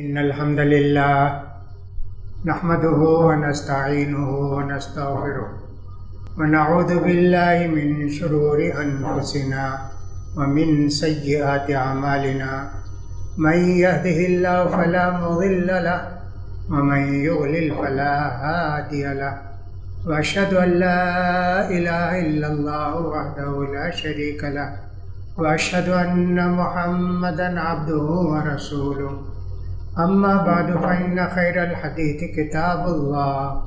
إن الحمد لله نحمده ونستعينه ونستغفره ونعوذ بالله من شرور أنفسنا ومن سيئات أعمالنا من يهده الله فلا مضل له ومن يضلل فلا هادي له وأشهد أن لا إله إلا الله وحده لا شريك له وأشهد أن محمدًا عبده ورسوله أما بعد فإن خير الحديث كتاب الله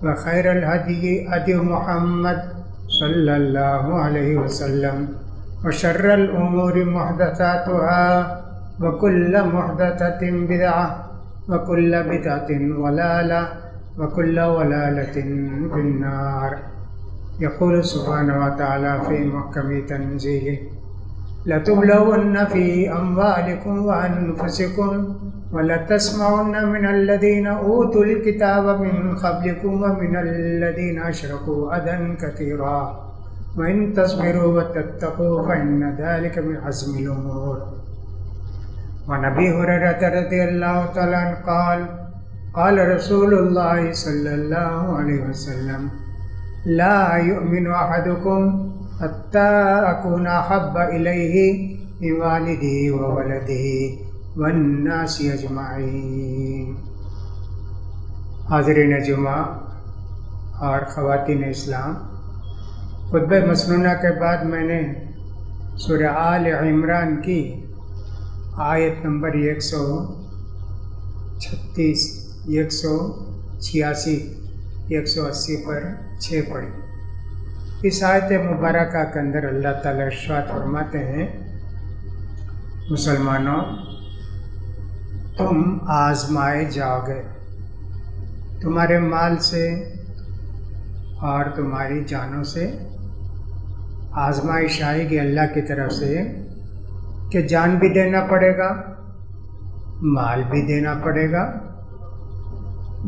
وخير الهدي هدي محمد صلى الله عليه وسلم وشر الأمور محدثاتها وكل محدثة بدعة وكل بدعة ضلالة وكل ضلالة في النار. يقول سبحانه وتعالى في محكم تنزيله: لتبلون في أموالكم وأنفسكم ولتسمعن من الذين أوتوا الكتاب من قبلكم ومن الذين أشركوا أذى كثيرا وإن تصبروا وتتقوا فإن ذلك من عزم الأمور. وعن أبي هريرة رضي الله تعالى عنه قال: قال رسول الله صلى الله عليه وسلم: لا يؤمن أحدكم حتى أكون أحب إليه من والده وولده والناس اجمعین. حاضرین جمعہ اور خواتین اسلام، خطبہ مسنونہ کے بعد میں نے سورہ آل عمران کی آیت نمبر 136، 186، 180 پر 6 پڑھی. اس آیت مبارکہ کے اندر اللہ تعالیٰ ارشاد فرماتے ہیں: مسلمانوں، تم آزمائے جاؤ گے تمہارے مال سے اور تمہاری جانوں سے. آزمائش آئے گی اللہ کی طرف سے کہ جان بھی دینا پڑے گا، مال بھی دینا پڑے گا.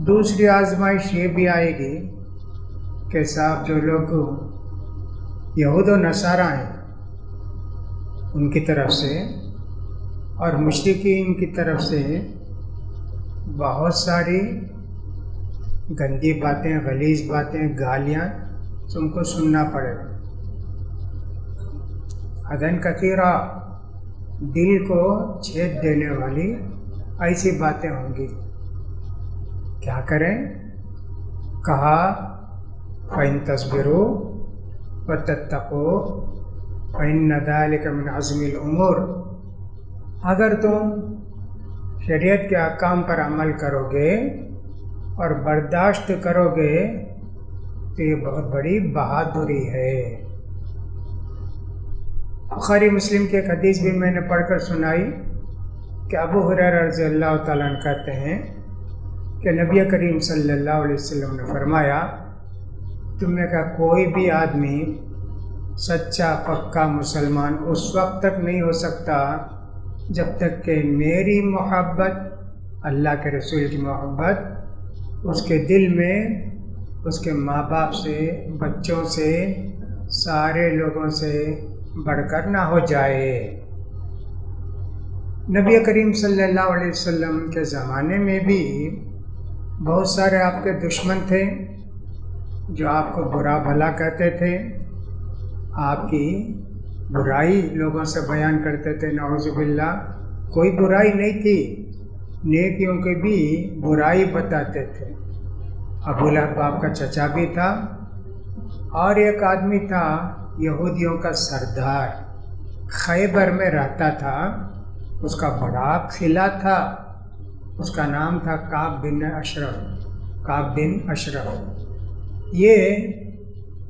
دوسری آزمائش یہ بھی آئے گی کہ صاحب جو لوگ یہود و نصارہ ہیں ان کی طرف سے اور مشرکین کی طرف سے بہت ساری گندی باتیں، غلیظ باتیں، گالیاں تم کو سننا پڑے گا. اذن کثیرہ، دل کو چھید دینے والی ایسی باتیں ہوں گی. کیا کریں؟ کہا فَإِن تَصْبِرُوا وَتَتَّقُوا فَإِنَّ ذَلِكَ مِنْ عَزْمِ الْأُمُورِ. اگر تم شریعت کے احکام پر عمل کرو گے اور برداشت کرو گے تو یہ بہت بڑی بہادری ہے. بخاری مسلم کی ایک حدیث بھی میں نے پڑھ کر سنائی کہ ابو ہریرہ رضی اللہ تعالیٰ عنہ کہتے ہیں کہ نبی کریم صلی اللہ علیہ وسلم نے فرمایا: تم نے کہا کوئی بھی آدمی سچا پکا مسلمان اس وقت تک نہیں ہو سکتا جب تک کہ میری محبت، اللہ کے رسول کی محبت اس کے دل میں اس کے ماں باپ سے، بچوں سے، سارے لوگوں سے بڑھ کر نہ ہو جائے. نبی کریم صلی اللہ علیہ وسلم کے زمانے میں بھی بہت سارے آپ کے دشمن تھے جو آپ کو برا بھلا کہتے تھے، آپ کی برائی لوگوں سے بیان کرتے تھے. نعوذ باللہ، کوئی برائی نہیں تھی، نیکیوں کی بھی برائی بتاتے تھے. ابو لہب آپ کا چچا بھی تھا اور ایک آدمی تھا یہودیوں کا سردار، خیبر میں رہتا تھا. اس کا بڑا قلعہ تھا، اس کا نام تھا کعب بن اشرف. یہ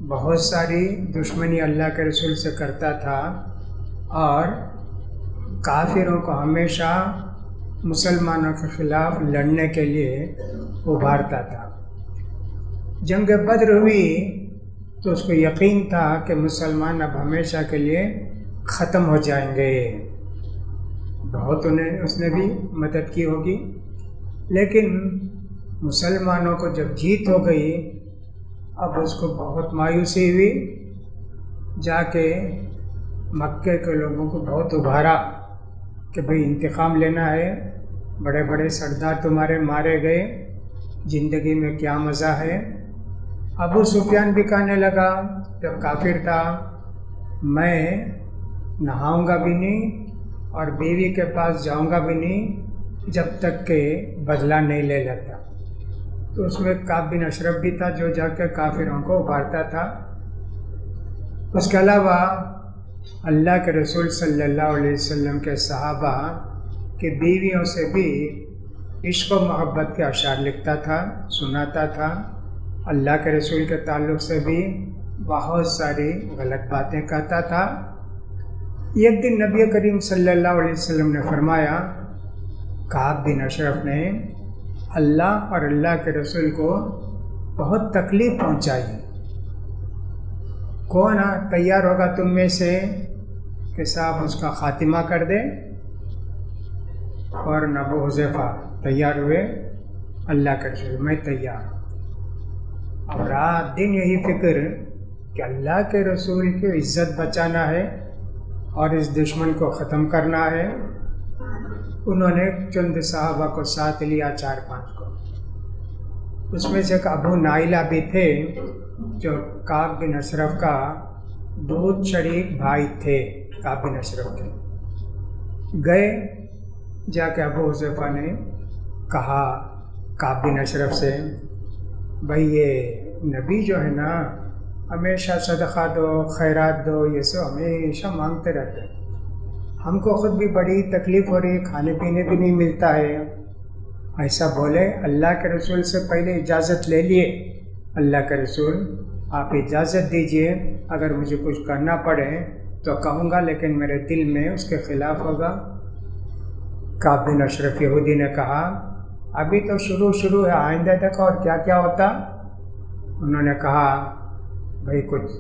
بہت ساری دشمنی اللہ کے رسول سے کرتا تھا اور کافروں کو ہمیشہ مسلمانوں کے خلاف لڑنے کے لیے ابھارتا تھا. جنگ بدر ہوئی تو اس کو یقین تھا کہ مسلمان اب ہمیشہ کے لیے ختم ہو جائیں گے. بہت اس نے بھی مدد کی ہوگی، لیکن مسلمانوں کو جب جیت ہو گئی اب اس کو بہت مایوسی ہوئی. جا کے مکے کے لوگوں کو بہت ابھارا کہ بھئی انتقام لینا ہے بڑے بڑے سردار تمہارے مارے گئے، زندگی میں کیا مزہ ہے؟ ابو سفیان بھی کہنے لگا جب کافر تھا، میں نہاؤں گا بھی نہیں اور بیوی کے پاس جاؤں گا بھی نہیں جب تک کہ بدلہ نہیں لے لیتا۔ تو اس میں کعب بن اشرف بھی تھا جو جا کے کافروں کو ابھارتا تھا۔ اس کے علاوہ اللہ کے رسول صلی اللہ علیہ وسلم کے صحابہ کی بیویوں سے بھی عشق و محبت کے اشعار لکھتا تھا، سناتا تھا۔ اللہ کے رسول کے تعلق سے بھی بہت ساری غلط باتیں کہتا تھا۔ ایک دن نبی کریم صلی اللہ علیہ وسلم نے فرمایا، کعب بن اشرف نے اللہ اور اللہ کے رسول کو بہت تکلیف پہنچائی، کون تیار ہوگا تم میں سے کہ صاحب اس کا خاتمہ کر دے؟ اور ابو حذیفہ تیار ہوئے، اللہ کے رسول میں تیار۔ اب رات دن یہی فکر کہ اللہ کے رسول کی عزت بچانا ہے اور اس دشمن کو ختم کرنا ہے۔ انہوں نے چند صحابہ کو ساتھ لیا، 4-5 کو۔ اس میں سے ایک ابو نائلہ بھی تھے جو کعب بن اشرف کا دودھ شریک بھائی تھے، کعب بن اشرف کے۔ گئے جا کے ابو حذیفہ نے کہا کعب بن اشرف سے، بھئی یہ نبی جو ہے نا ہمیشہ صدقہ دو، خیرات دو، یہ سب ہمیشہ مانگتے رہتے ہیں، ہم کو خود بھی بڑی تکلیف ہو رہی ہے، کھانے پینے بھی نہیں ملتا ہے۔ ایسا بولے، اللہ کے رسول سے پہلے اجازت لے لیے، اللہ کے رسول آپ اجازت دیجئے، اگر مجھے کچھ کرنا پڑے تو کہوں گا، لیکن میرے دل میں اس کے خلاف ہوگا۔ کعب بن اشرف یہودی نے کہا، ابھی تو شروع ہے، آئندہ تک اور کیا کیا ہوتا؟ انہوں نے کہا، بھئی کچھ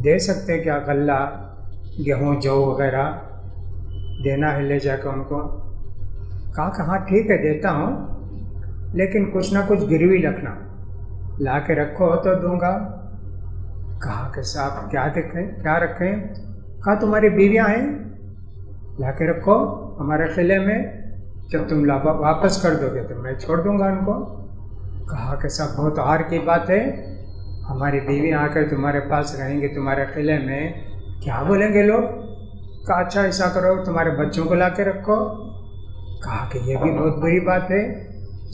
دے سکتے کیا، غلہ، گیہوں، جو وغیرہ دینا ہے لے جا کے ان کو؟ کہا کہ ہاں ٹھیک ہے دیتا ہوں، لیکن کچھ نہ کچھ گروی رکھنا، لا کے رکھو تو دوں گا۔ کہا کہ صاحب کیا رکھیں؟ کہا تمہاری بیویاں ہیں، لا کے رکھو ہمارے قلعے میں، جب تم واپس کر دو گے تو میں چھوڑ دوں گا ان کو۔ کہا کہ صاحب بہت عار کی بات ہے، ہماری بیویاں آ کر تمہارے پاس رہیں گے تمہارے قلعے میں، کیا بولیں گے لوگ؟ کہا اچھا ایسا کرو تمہارے بچوں کو لا کے رکھو۔ کہا کہ یہ بھی بہت بری بات ہے،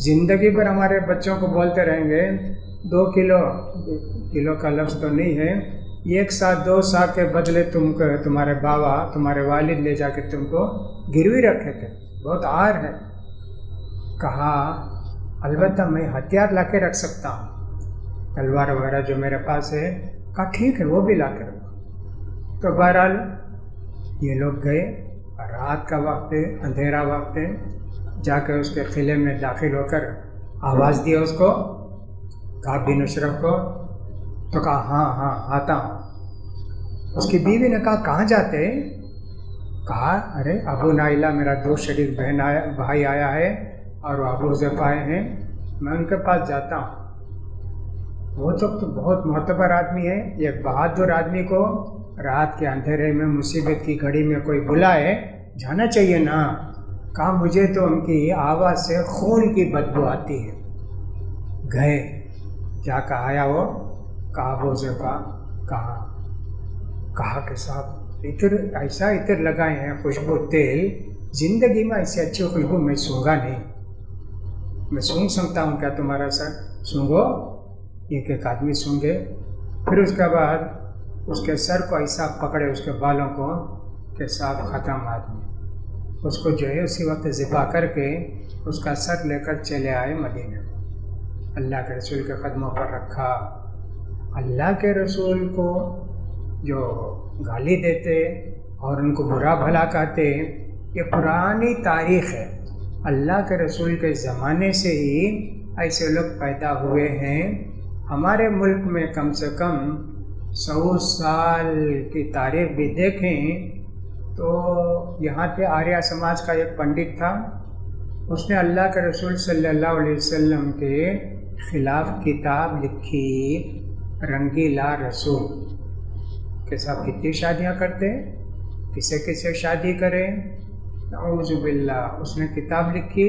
زندگی بھر ہمارے بچوں کو بولتے رہیں گے 2 کلو کا لفظ تو نہیں ہے، 1 سا 2 سا کے بدلے تمہارے بابا تمہارے والد لے جا کے تم کو گروی رکھے تھے، بہت عار ہے۔ کہا البتہ میں ہتھیار لا کے رکھ سکتا ہوں، تلوار وغیرہ جو میرے پاس ہے۔ کہا ٹھیک ہے وہ بھی لا کے رکھو۔ تو بہرحال یہ لوگ گئے، رات کا وقت ہے، اندھیرا وقت ہے، جا کے اس کے قلعے میں داخل ہو کر آواز دیا اس کو، کعب بن اشرف کو۔ تو کہا ہاں آتا ہوں۔ اس کی بیوی نے کہا کہاں جاتے؟ کہا ارے ابو نائلہ میرا دوست شریک بھائی آیا ہے اور وہ ابو حذیفہ آئے ہیں، میں ان کے پاس جاتا ہوں۔ وہ تو بہت معتبر آدمی ہے، ایک بہادر آدمی کو رات کے اندھیرے میں مصیبت کی گھڑی میں کوئی بلائے، جانا چاہیے نا۔ کہا مجھے تو ان کی آواز سے خون کی بدبو آتی ہے۔ گئے، جا کے آیا وہ، کہا ابو حذیفہ کہا کہ صاحب ایسا عطر لگائے ہیں، خوشبو تیل، زندگی میں ایسی اچھی خوشبو میں سونگا نہیں، میں سونگ سکتا ہوں کیا تمہارا سر؟ سونگو۔ ایک آدمی سونگے، پھر اس کے بعد اس کے سر کو ایسا پکڑے، اس کے بالوں کو، کہ صاحب ختم آدمی۔ اس کو جو ہے اسی وقت ذبح کر کے اس کا سر لے کر چلے آئے مدینے کو، اللہ کے رسول کے قدموں پر رکھا۔ اللہ کے رسول کو جو گالی دیتے اور ان کو برا بھلا کہتے، یہ پرانی تاریخ ہے، اللہ کے رسول کے زمانے سے ہی ایسے لوگ پیدا ہوئے ہیں۔ ہمارے ملک میں کم سے کم 100 سال کی تاریخ بھی دیکھیں تو یہاں کے آریہ سماج کا ایک پنڈت تھا، اس نے اللہ کے رسول صلی اللہ علیہ وسلم کے خلاف کتاب لکھی، رنگیلا رسول، کہ صاحب کتنی شادیاں کرتے، کسے کسے شادی کرے، نعوذ باللہ۔ اس نے کتاب لکھی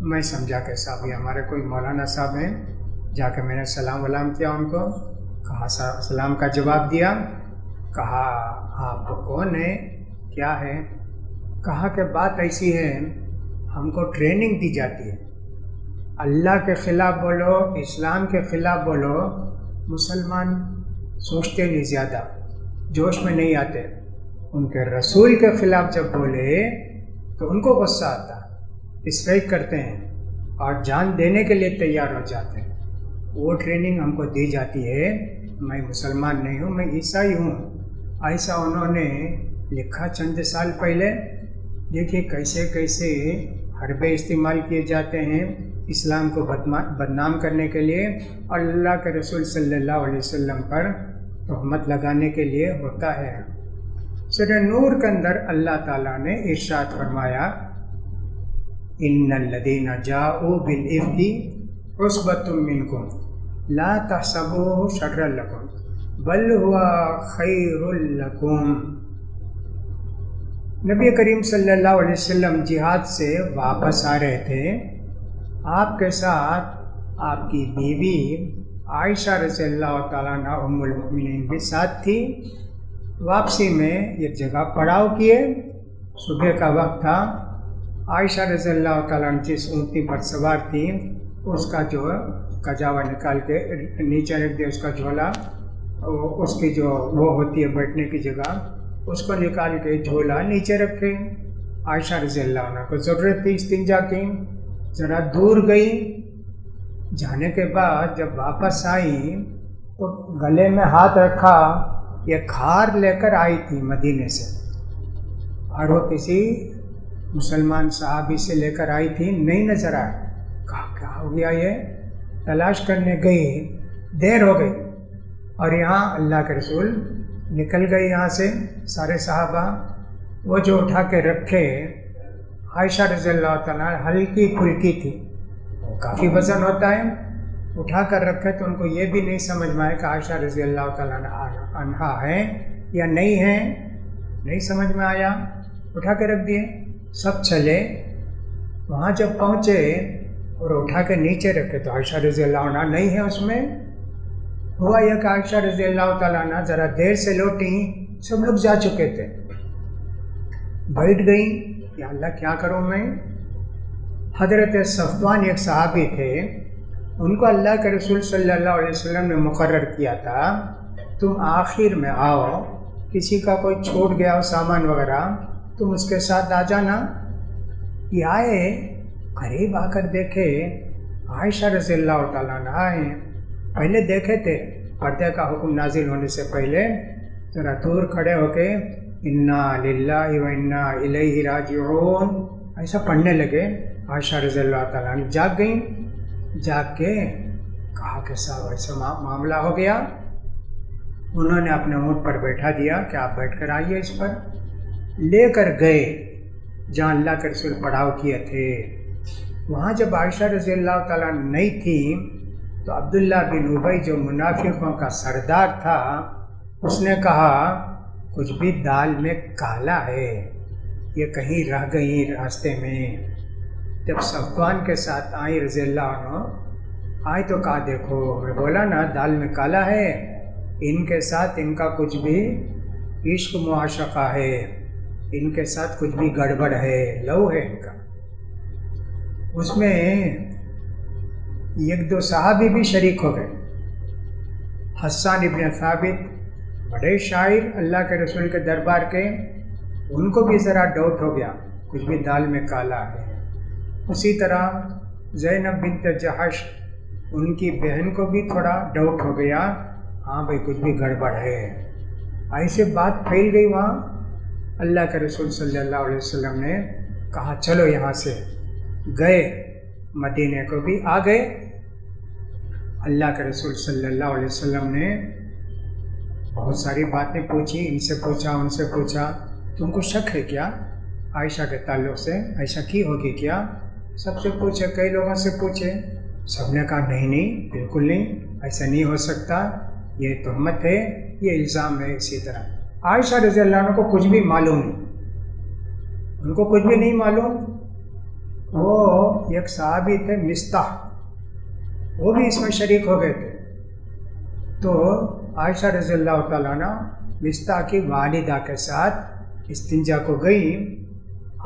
میں سمجھا کہ صاحب یہ ہمارے کوئی مولانا صاحب ہیں. جا کے میں نے سلام ولام کیا ان کو. کہا سلام کا جواب دیا. کہا آپ کون ہیں، کیا ہے؟ کہا کہ بات ایسی ہے، ہم کو ٹریننگ دی جاتی ہے، اللہ کے خلاف بولو، اسلام کے خلاف بولو، مسلمان سوچتے نہیں، زیادہ جوش میں نہیں آتے. ان کے رسول کے خلاف جب بولے تو ان کو غصہ آتا، اسٹرائک کرتے ہیں اور جان دینے کے لیے تیار ہو جاتے ہیں. وہ ٹریننگ ہم کو دی جاتی ہے. میں مسلمان نہیں ہوں، میں عیسائی ہوں، ایسا انہوں نے لکھا چند سال پہلے. دیکھیے کیسے کیسے حربے استعمال کیے جاتے ہیں اسلام کو بدنام کرنے کے لیے، اور اللہ کے رسول صلی اللہ علیہ وسلم پر تہمت لگانے کے لیے ہوتا ہے. سورہ نور کے اندر اللہ تعالیٰ نے ارشاد فرمایا، ان الذین جاءوا بالافک عصبۃ منکم لا تحسبوه شرا لکم بل هو خیر لکم. نبی کریم صلی اللہ علیہ وسلم جہاد سے واپس آ رہے تھے. آپ کے ساتھ آپ کی بیوی عائشہ رضی اللہ تعالیٰ عنہ ام المؤمنین بھی ساتھ تھی. واپسی میں ایک جگہ پڑاؤ کیے. صبح کا وقت تھا. عائشہ رضی اللہ تعالیٰ عنہ جس اونٹنی پر سوار تھی اس کا جو کجاوا نکال کے نیچے رکھ دیا، اس کا جھولا، اس کی جو وہ ہوتی ہے بیٹھنے کی جگہ، اس کو نکال کے جھولا نیچے رکھے. عائشہ رضی اللہ عنہ کو ضرورت تھی استنجا کی. ذرا دور گئی. جانے کے بعد جب واپس آئی تو گلے میں ہاتھ رکھا. یہ کھار لے کر آئی تھی مدینے سے، اور وہ کسی مسلمان صحابی سے لے کر آئی تھی، نہیں نظر آئی. کہا کیا ہو گیا؟ یہ تلاش کرنے گئی، دیر ہو گئی، اور یہاں اللہ کے رسول نکل گئے یہاں سے سارے صحابہ. وہ جو اٹھا کے رکھے، عائشہ رضی اللہ تعالیٰ ہلکی پھلکی تھی، کافی وزن ہوتا ہے، اٹھا کر رکھے تو ان کو یہ بھی نہیں سمجھ میں آئے کہ عائشہ رضی اللہ تعالیٰ عنہا ہیں یا نہیں ہیں، نہیں سمجھ میں آیا. اٹھا کے رکھ دیے. سب چلے. وہاں جب پہنچے اور اٹھا کے نیچے رکھے تو عائشہ رضی اللہ عنہ نہیں ہے اس میں. ہوا یہ کہ عائشہ رضی اللہ تعالیٰ عنہ ذرا دیر سے لوٹی، سب لوگ جا چکے تھے. بیٹھ گئی، یا اللہ کیا کروں میں. حضرت صفوان ایک صحابی تھے، ان کو اللہ کے رسول صلی اللہ علیہ وسلم نے مقرر کیا تھا تم آخر میں آؤ، کسی کا کوئی چھوٹ گیا ہو سامان وغیرہ تم اس کے ساتھ آ جانا. یہ آئے، قریب آ کر دیکھے عائشہ رضی اللہ تعالیٰ عنہ ہیں. پہلے دیکھے تھے پردے کا حکم نازل ہونے سے پہلے، ذرا دور کھڑے ہو کے انا للہ و انا الیہ راجعون ایسا پڑھنے لگے. عائشہ رضی اللہ تعالیٰ عنہ جاگ گئیں. جاگ کے کہا کہ صاحب ایسا معاملہ ہو گیا. انہوں نے اپنے اونٹ پر بیٹھا دیا کہ آپ بیٹھ کر آئیے اس پر. لے کر گئے جہاں اللہ کے رسول پڑاؤ کیے تھے. وہاں جب عائشہ رضی اللہ تعالیٰ نہیں تھی تو عبداللہ بن ابی جو منافقوں کا سردار تھا، اس نے کہا کچھ بھی دال میں کالا ہے، یہ کہیں رہ گئی راستے میں. جب صفوان کے ساتھ آئی رضی اللہ عنہ آئی تو کہا دیکھو میں بولا نا دال میں کالا ہے، ان کے ساتھ ان کا کچھ بھی عشق معاشقہ ہے، ان کے ساتھ کچھ بھی گڑبڑ ہے، لو ہے ان کا. اس میں ایک دو صحابی بھی شریک ہو گئے. حسان ابن ثابت بڑے شاعر اللہ کے رسول کے دربار کے، ان کو بھی ذرا ڈاؤٹ ہو گیا کچھ بھی دال میں کالا ہے. اسی طرح زینب بنت جحش، ان کی بہن کو بھی تھوڑا ڈاؤٹ ہو گیا، ہاں بھائی کچھ بھی گڑبڑ ہے. ایسے بات پھیل گئی وہاں. اللہ کے رسول صلی اللہ علیہ وسلم نے کہا چلو یہاں سے. گئے مدینے کو بھی آ گئے. اللہ کے رسول صلی اللہ علیہ وسلم نے بہت ساری باتیں پوچھی، ان سے پوچھا ان سے پوچھا، تم کو شک ہے کیا عائشہ کے تعلق سے، ایسا کی ہوگی کیا؟ سب سے پوچھے، کئی لوگوں سے پوچھے، سب نے کہا نہیں بالکل نہیں، ایسا نہیں ہو سکتا، یہ تہمت ہے، یہ الزام ہے. اسی طرح عائشہ رضی اللہ عنہ کو کچھ بھی معلوم نہیں، ان کو کچھ بھی نہیں معلوم. وہ ایک صحابی تھے مستح، وہ بھی اس میں شریک ہو گئے تھے۔ تو عائشہ رضی اللہ تعالیٰ عنہ مستح کی والدہ کے ساتھ استنجا کو گئی،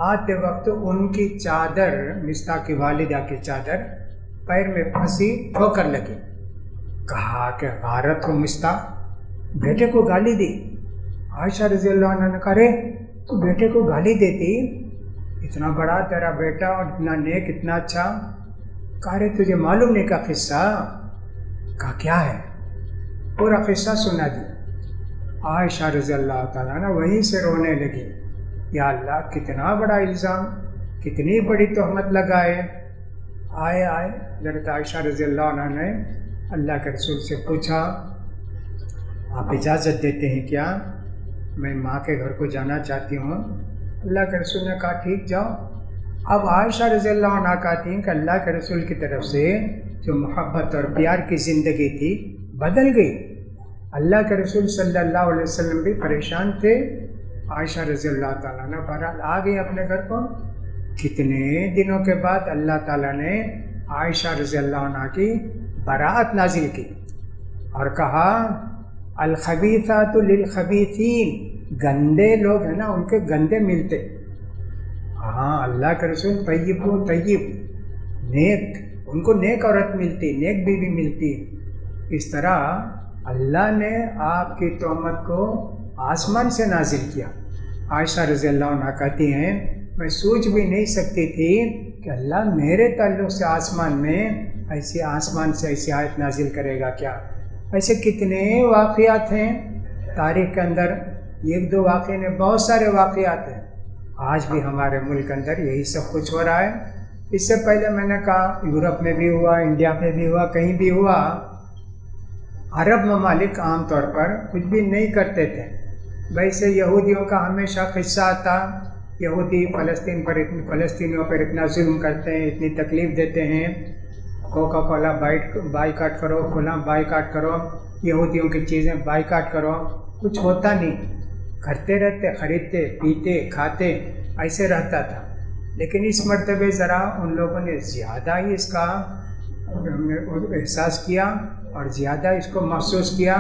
آتے وقت ان کی چادر، مستح کی والدہ کی چادر پیر میں پھنسی، ٹھوکر لگی۔ کہا کہ غارت ہو مستح، بیٹے کو گالی دی۔ عائشہ رضی اللہ عنہ نے کہا رے تو بیٹے کو گالی دیتی، اتنا بڑا تیرا بیٹا اور اتنا نیک اتنا اچھا، کہا رے تجھے معلوم نہیں کا قصہ؟ کہا کیا ہے؟ پورا قصہ سنا دیا۔ عائشہ رضی اللہ تعالیٰ عنہ وہیں سے رونے لگی، یا اللہ کتنا بڑا الزام، کتنی بڑی تہمت لگائے۔ آئے حضرت عائشہ رضی اللہ عنہ نے اللہ کے رسول سے پوچھا آپ اجازت دیتے ہیں کیا؟ میں ماں کے گھر کو جانا چاہتی ہوں۔ اللہ کے رسول نے کہا ٹھیک جاؤ۔ اب عائشہ رضی اللہ عنہ کہتی ہیں کہ اللہ کے رسول کی طرف سے جو محبت اور پیار کی زندگی تھی بدل گئی۔ اللہ کے رسول صلی اللہ علیہ وسلم بھی پریشان تھے، عائشہ رضی اللہ تعالیٰ نے بہرحال آ گئی اپنے گھر کو۔ کتنے دنوں کے بعد اللہ تعالیٰ نے عائشہ رضی اللہ عنہ کی براءت نازل کی اور کہا الخبیثات للخبیثین، گندے لوگ ہیں نا ان کے گندے ملتے۔ ہاں اللہ کے رسول طیب و طیب، نیک، ان کو نیک عورت ملتی، نیک بیوی ملتی۔ اس طرح اللہ نے آپ کی تہمت کو آسمان سے نازل کیا۔ عائشہ رضی اللہ عنہ کہتی ہیں میں سوچ بھی نہیں سکتی تھی کہ اللہ میرے تعلق سے آسمان سے ایسی آیت نازل کرے گا کیا۔ ایسے کتنے واقعات ہیں تاریخ کے اندر، ایک دو واقعے نے، بہت سارے واقعات ہیں۔ آج بھی ہمارے ملک کے اندر یہی سب کچھ ہو رہا ہے۔ اس سے پہلے میں نے کہا یورپ میں بھی ہوا، انڈیا میں بھی ہوا، کہیں بھی ہوا۔ عرب ممالک عام طور پر کچھ بھی نہیں کرتے تھے۔ ویسے یہودیوں کا ہمیشہ قصہ آتا، یہودی فلسطینیوں پر اتنا ظلم کرتے ہیں، اتنی تکلیف دیتے ہیں، کوکا کولا بائیکاٹ کرو، فلاں بائیکاٹ کرو، یہودیوں کی چیزیں بائیکاٹ کرو، کچھ ہوتا نہیں، کرتے رہتے، خریدتے پیتے کھاتے، ایسے رہتا تھا۔ لیکن اس مرتبہ ذرا ان لوگوں نے زیادہ ہی اس کا احساس کیا اور زیادہ اس کو محسوس کیا،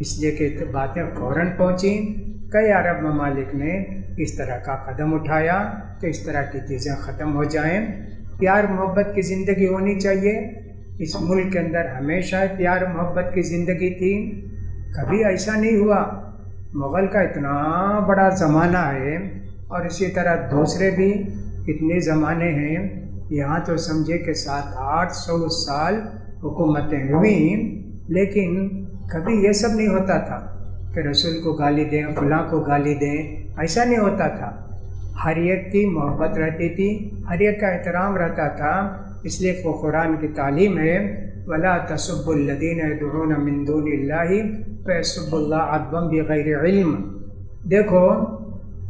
اس لیے کہ باتیں فوراً پہنچیں۔ کئی عرب ممالک نے اس طرح کا قدم اٹھایا کہ اس طرح کی چیزیں ختم ہو جائیں۔ پیار محبت کی زندگی ہونی چاہیے۔ اس ملک کے اندر ہمیشہ پیار محبت کی زندگی تھی، کبھی ایسا نہیں ہوا۔ مغل کا اتنا بڑا زمانہ ہے اور اسی طرح دوسرے بھی کتنے زمانے ہیں، یہاں تو سمجھے کہ 700-800 سال حکومتیں ہوئیں، لیکن کبھی یہ سب نہیں ہوتا تھا کہ رسول کو گالی دیں، فلاں کو گالی دیں، ایسا نہیں ہوتا تھا۔ ہر ایک کی محبت رہتی تھی، ہر ایک کا احترام رہتا تھا۔ اس لیے وہ قرآن کی تعلیم ہے وَلَا تَسُبُّوا الَّذِينَ يَدْعُونَ مِن دُونِ اللَّهِ فَيَسُبُّوا اللَّهَ عَدْوًا بِغَيْرِ علم۔ دیکھو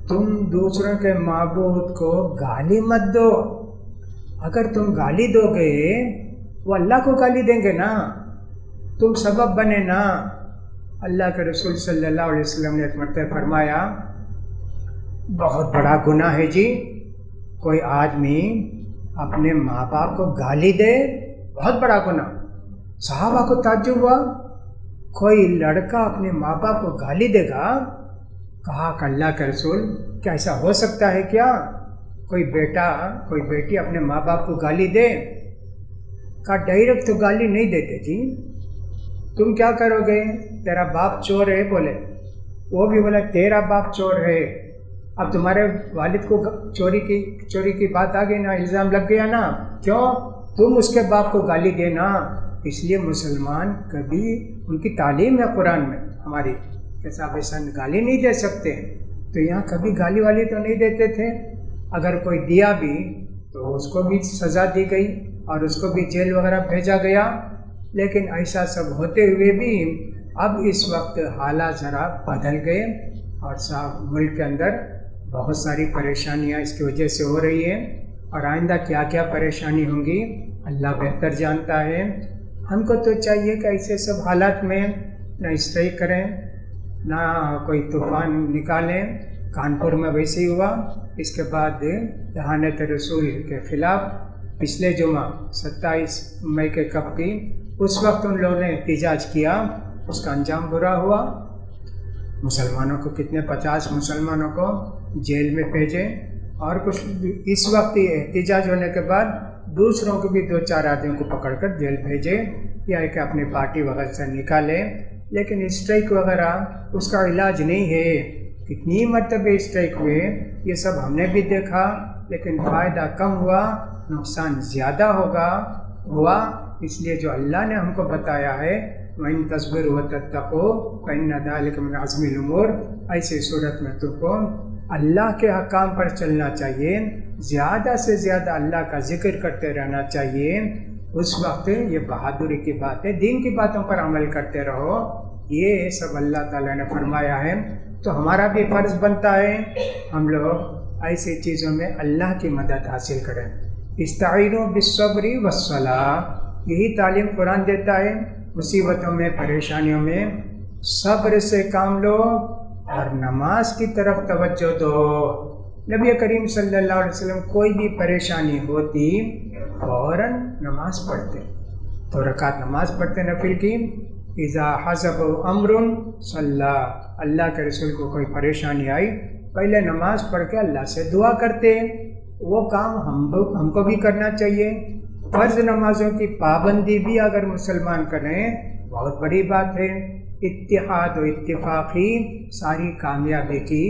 تم دوسروں کے معبود کو گالی مت دو، اگر تم گالی دو گے وہ اللہ کو گالی دیں گے نا، تم سبب بنے نا۔ اللہ کے رسول صلی اللہ علیہ وسلم نے ایک مرتبہ فرمایا بہت بڑا گناہ ہے جی، کوئی آدمی اپنے ماں باپ کو گالی دے، بہت بڑا گناہ۔ صحابہ کو تعجب ہوا، کوئی لڑکا اپنے ماں باپ کو گالی دے گا؟ کہا کہ اللہ کے رسول کیا ایسا ہو سکتا ہے کیا؟ کوئی بیٹا کوئی بیٹی اپنے ماں باپ کو گالی دے؟ کہا ڈائریکٹ تو گالی نہیں دیتے جی، تم کیا کرو گے؟ تیرا باپ چور ہے بولے، وہ بھی بولا تیرا باپ چور ہے۔ اب تمہارے والد کو چوری کی بات آ گئی نا، الزام لگ گیا نا، کیوں؟ تم اس کے باپ کو گالی دینا۔ اس لیے مسلمان کبھی، ان کی تعلیم ہے قرآن میں ہماری کہ صاحب ایسا گالی نہیں دے سکتے، تو یہاں کبھی گالی والی تو نہیں دیتے تھے۔ اگر کوئی دیا بھی تو اس کو بھی سزا دی گئی اور اس کو بھی جیل وغیرہ بھیجا گیا۔ لیکن ایسا سب ہوتے ہوئے بھی اب اس وقت حالات ذرا بدل گئے اور صاحب ملک کے اندر بہت ساری پریشانیاں اس کی وجہ سے ہو رہی ہیں، اور آئندہ کیا کیا پریشانی ہوں گی اللہ بہتر جانتا ہے۔ ہم کو تو چاہیے کہ ایسے سب حالات میں نہ اسٹرائیک کریں، نہ کوئی طوفان نکالیں۔ کانپور میں ویسے ہی ہوا، اس کے بعد اہانت رسول کے خلاف پچھلے جمعہ 27 مئی کے کب کی اس وقت ان لوگوں نے احتجاج کیا، اس کا انجام برا ہوا۔ مسلمانوں کو کتنے 50 مسلمانوں کو جیل میں بھیجے، اور کچھ اس وقت ہی احتجاج ہونے کے بعد دوسروں کو بھی 2-4 آدمیوں کو پکڑ کر جیل بھیجے، یا کہ اپنی پارٹی وغیرہ سے نکالے۔ لیکن اسٹرائک وغیرہ اس کا علاج نہیں ہے۔ کتنی مرتبہ اسٹرائک ہوئے، یہ سب ہم نے بھی دیکھا، لیکن فائدہ کم ہوا، نقصان زیادہ ہوا۔ اس لیے جو اللہ نے ہم کو بتایا ہے وَإِن تَصْبِرُوا وَتَتَّقُوا فَإِنَّ ذَلِكَ مِنْ عَزْمِ الْأُمُورِ، ایسی صورت میں تم کو اللہ کے احکام پر چلنا چاہیے، زیادہ سے زیادہ اللہ کا ذکر کرتے رہنا چاہیے۔ اس وقت یہ بہادری کی بات ہے، دین کی باتوں پر عمل کرتے رہو، یہ سب اللہ تعالیٰ نے فرمایا ہے۔ تو ہمارا بھی فرض بنتا ہے ہم لوگ ایسی چیزوں میں اللہ کی مدد حاصل کریں۔ استعینوا بالصبر والصلاۃ، یہی تعلیم قرآن دیتا ہے۔ مصیبتوں میں، پریشانیوں میں صبر سے کام لو اور نماز کی طرف توجہ دو۔ نبی کریم صلی اللہ علیہ وسلم کوئی بھی پریشانی ہوتی فوراً نماز پڑھتے، 2 رکعت نماز پڑھتے نفل کی۔ اذا حزب امر صلی، اللہ کے رسول کو کوئی پریشانی آئی پہلے نماز پڑھ کے اللہ سے دعا کرتے۔ وہ کام ہم کو بھی کرنا چاہیے۔ فرض نمازوں کی پابندی بھی اگر مسلمان کریں بہت بڑی بات ہے۔ اتحاد و اتفاق ہی ساری کامیابی کی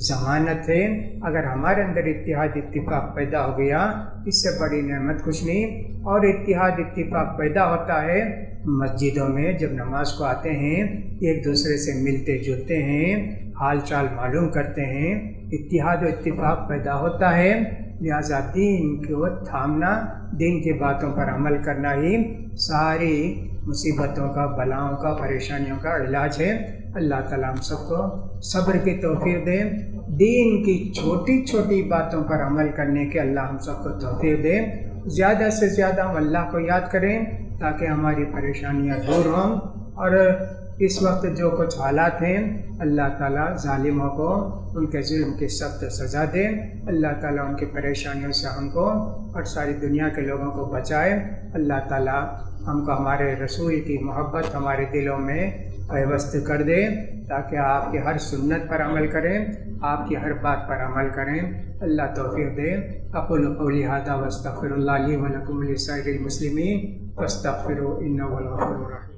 ضمانت ہے۔ اگر ہمارے اندر اتحاد اتفاق پیدا ہو گیا، اس سے بڑی نعمت کچھ نہیں۔ اور اتحاد اتفاق پیدا ہوتا ہے مسجدوں میں، جب نماز کو آتے ہیں ایک دوسرے سے ملتے جلتے ہیں، حال چال معلوم کرتے ہیں، اتحاد و اتفاق پیدا ہوتا ہے۔ لہٰذا دین کو تھامنا، دین کی باتوں پر عمل کرنا ہی ساری مصیبتوں کا، بلاؤں کا، پریشانیوں کا علاج ہے۔ اللہ تعالیٰ ہم سب کو صبر کی توفیق دے، دین کی چھوٹی چھوٹی باتوں پر عمل کرنے کے اللہ ہم سب کو توفیق دے۔ زیادہ سے زیادہ ہم اللہ کو یاد کریں تاکہ ہماری پریشانیاں دور ہوں۔ اور اس وقت جو کچھ حالات ہیں، اللہ تعالیٰ ظالموں کو ان کے ظلم کی سخت سزا دے۔ اللہ تعالیٰ ان کی پریشانیوں سے ہم کو اور ساری دنیا کے لوگوں کو بچائے۔ اللہ تعالیٰ ہم کو ہمارے رسول کی محبت ہمارے دلوں میں پیوست کر دے، تاکہ آپ کی ہر سنت پر عمل کریں، آپ کی ہر بات پر عمل کریں۔ اللہ توفیق دے۔ اقول قولی ھذا واستغفر اللہ لی ولکم ولسائر المسلمین فاستغفروہ انہ هو الغفور الرحیم۔